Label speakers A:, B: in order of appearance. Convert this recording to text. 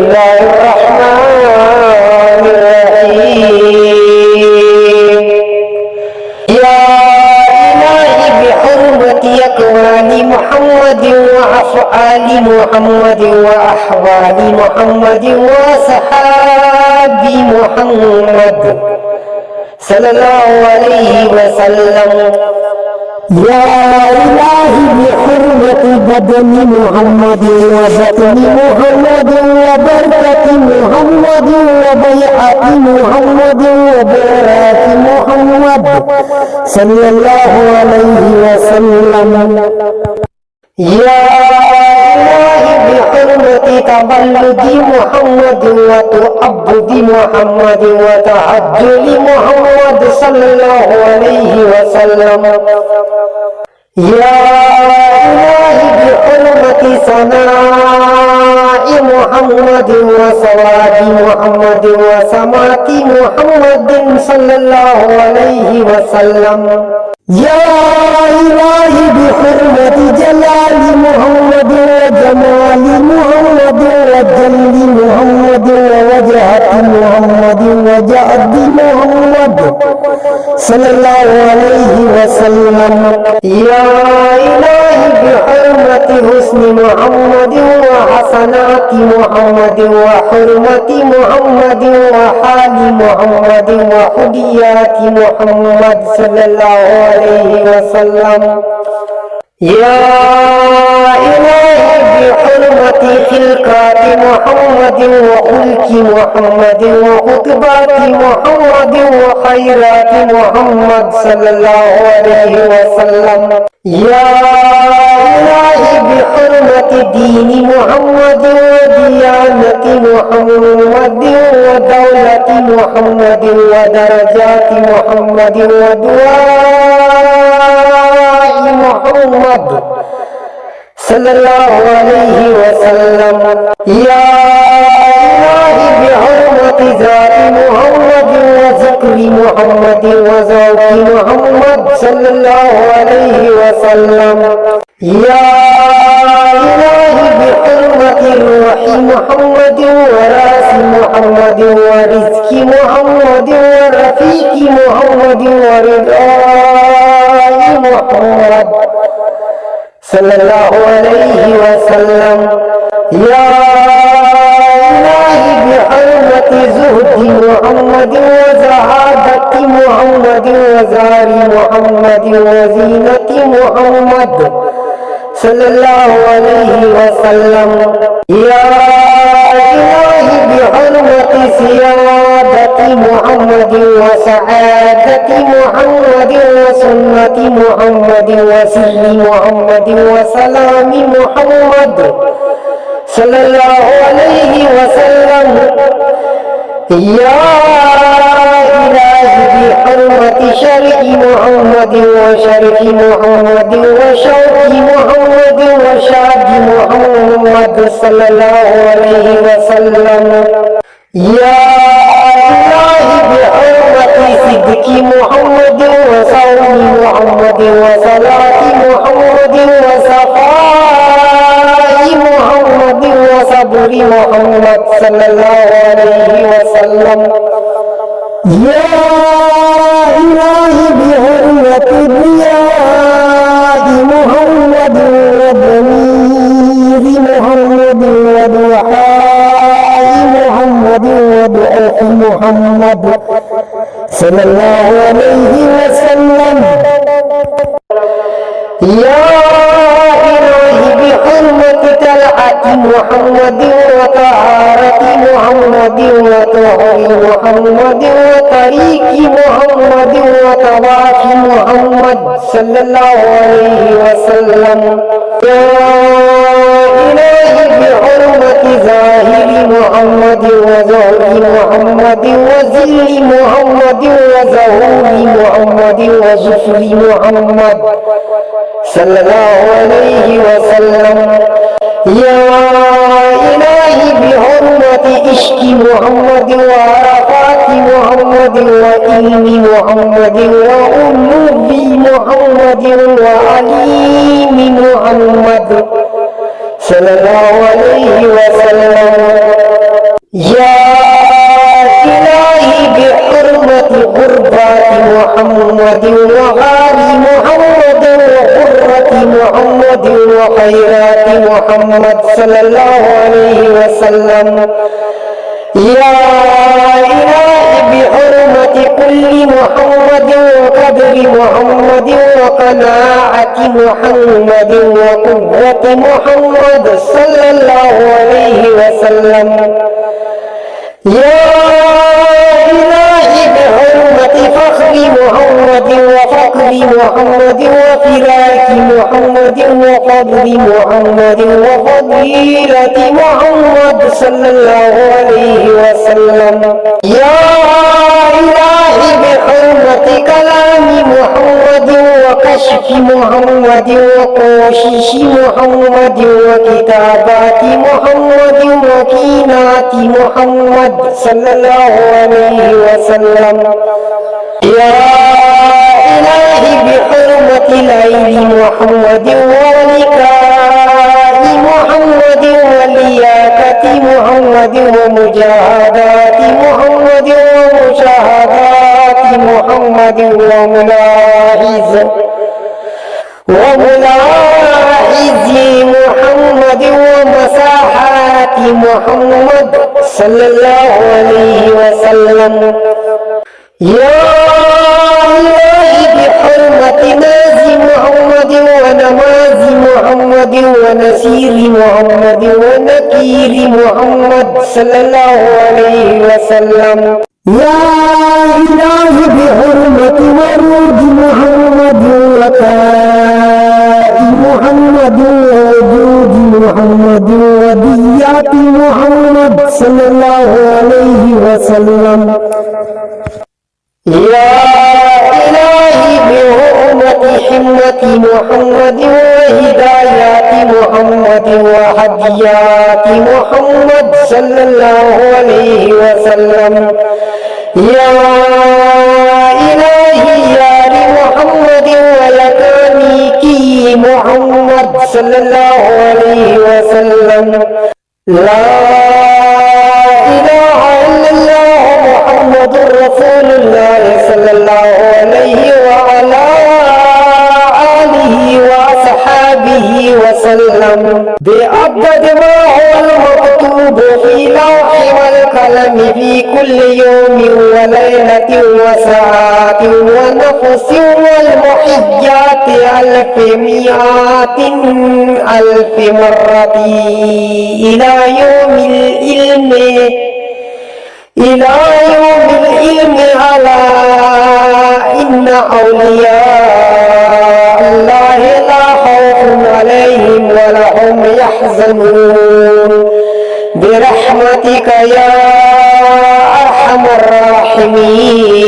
A: الله الرحمن الرحيم. يا إلهي بحرمة أقوال محمد وأفعال محمد وأحوال محمد وصحاب محمد صلى الله عليه وسلم.
B: يا إلهي بحرمة بدن محمد وبطن محمد وبركة محمد وبيعة محمد وبركة محمد صلى الله عليه وسلم.
A: يا إلهي بحرمة تبلد محمد وتعبد محمد وتعجل محمد صلى الله عليه وسلم. يا إلهي بحرمة ثناء محمد وسواد محمد وسمات محمد صلى الله عليه وسلم.
B: يا إلهي بحرمة جلال محمد وجمال محمد وجل محمد ووجهة محمد وجعد محمد صلى الله عليه وسلم.
A: يا إلهي بحرمة حسن محمد وحسنات محمد وحرمة محمد وحال محمد وحديات محمد صلى الله عليه وسلم. يا إلهي بحرمة خلقات محمد وخلق محمد وخطبات محمد وخيرات محمد صلى الله عليه وسلم. يا إلهي بحرمة دين محمد وديانة محمد ودولة محمد ودرجات محمد ودعاء محمد صلى الله عليه وسلم. يا إلهي بحرمة ذات محمد وذكر محمد وذوق محمد صلى الله عليه وسلم. يا إلهي بحرمة روح محمد وراس محمد ورزق محمد ورفيق محمد ورضاء محمد صلى الله عليه وسلم. يا إلهي بحرمة زهد محمد وزهادة محمد وزار محمد وزينة محمد صلى الله عليه وسلم. يا إلهي بحرمة سيادة محمد وسعادة محمد وسنة محمد وسر محمد وسلام محمد صلى الله عليه وسلم. يا إلهي بحرمة شرع محمد وشرف محمد وشوق محمد وشاد محمد صلى الله عليه وسلم. يا إلهي بحرمة صدق محمد وصوم محمد وصلاة محمد وصفاء محمد وصبر محمد صلى الله عليه وسلم.
B: يا إلهي بحرمة ضياء محمد وضمير محمد ودعاء محمد ودعاء محمد صلى الله عليه وسلم.
A: يا إلهي بحرمة طلعة محمد وطهارة محمد وطهر محمد وطريق محمد وطواف محمد صلى الله عليه وسلم. يا إلهي بحرمة ظاهر محمد وظهر محمد وذل محمد وظهور محمد وزفر محمد صلى الله عليه وسلم. يا إلهي بحرمة عشق محمد وعرفات محمد وعلم محمد وألوف محمد وعليم محمد صلى الله عليه وسلم. محمد صلى الله عليه وسلم يا إلهي بحرمة كل محمد وقدر محمد وقناعة محمد وقوة محمد صلى الله عليه وسلم يا إلهي بحرمة فخر محمد وفقر محمد وفراق محمد وفضل محمد وفضيلة محمد صلى الله عليه وسلم يا إلهي بحرمة كلام محمد وكشف محمد وقوشش محمد وكتابات محمد وكينات محمد صلى الله عليه وسلم يا إلهي بحرمة ليل محمد ولقاء محمد ولياقة محمد ومجاهدات محمد ومشاهدات محمد وملاحظ محمد ومساحات محمد صلى الله عليه وسلم يا إلهي بحرمة ناز محمد ونماز محمد ونسير محمد ونكير محمد صلى الله عليه وسلم
B: يا إلهي بحرمة ورود محمد وكاء محمد ووجود محمد وديات محمد صلى الله عليه وسلم
A: يا إلهي بحرمة حمة محمد وهدايات محمد وهديات محمد صلى الله عليه وسلم يا إلهي يا محمد ويكانيكي محمد صلى الله عليه وسلم لا إله إلا الله محمد رسول الله صلى الله عليه وعلى آله وأصحابه وسلم بأبد ما هو المكتوب في لوح والقلم في كل يوم وليلة وساعات ونفس والمحيات ألف مئات ألف مرة إلى يوم العلم على إن أولياء الله لا خوف عليهم ولا هم يحزنون برحمتك يا أرحم الراحمين.